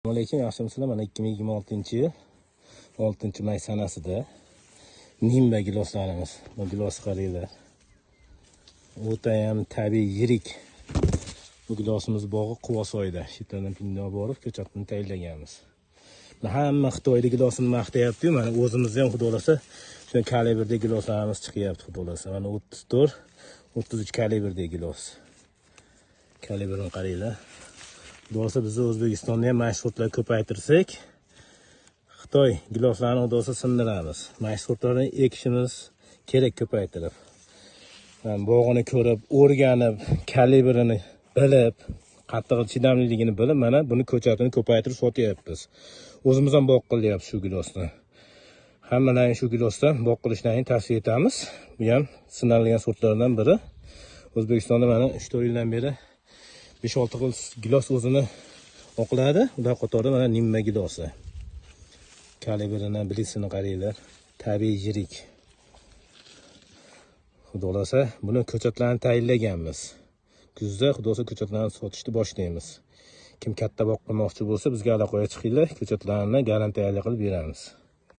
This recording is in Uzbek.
Assalomu alaykum, yaxshimisizlar? Mana 2026-yil 6-may sanasida Nimba giloslarimiz. Bu gilos qaranglar. O'ta ham tabiiy yirik. Bu gilosimiz bog'i Quvasoyda. Shitadan pindoq borib, ko'chatini tayyorlaganmiz. Hamma Xitoyda gilosini maqtayapti-yu, mana o'zimizda ham xudo xolasa shu kalibrda giloslarimiz chiqyapti, xudo xolasa. Mana 34, 33 kalibrda gilos. Kalibrini qaranglar. Do'sa biz O'zbekistonda ham mahsulotlar ko'paytirsak, Xitoy giloslarini do'sa sindiramiz. Mahsulotlarni ekishimiz kerak ko'paytirib. Bog'ini ko'rib, o'rganib, kalibrini bilib, qattiq chidamliligini bilib, mana buni ko'chatini ko'paytirib sotyapmiz. O'zimiz ham bog' qilyapmiz shu gilosni. Hammalarning shu gilosdan bog' qilishlarini tavsiya etamiz. Bu ham sinalgan sortlardan biri. O'zbekistonda mana 3-4 yildan beri 5-6 xil gilos o'zini oqladi. Ular qatorida mana Nimba gilosi. Kalibrini, bilisini qaranglar. Tabiiy yirik. Xudo xolasa buni ko'chatlarni tayyorlaganmiz. Kuzda xudo xolasa ko'chatlarni sotishni boshlaymiz. Kim katta bog' qilmoqchi bo'lsa, bizga aloqaga chiqinglar. Ko'chatlarni garantiyali qilib beramiz.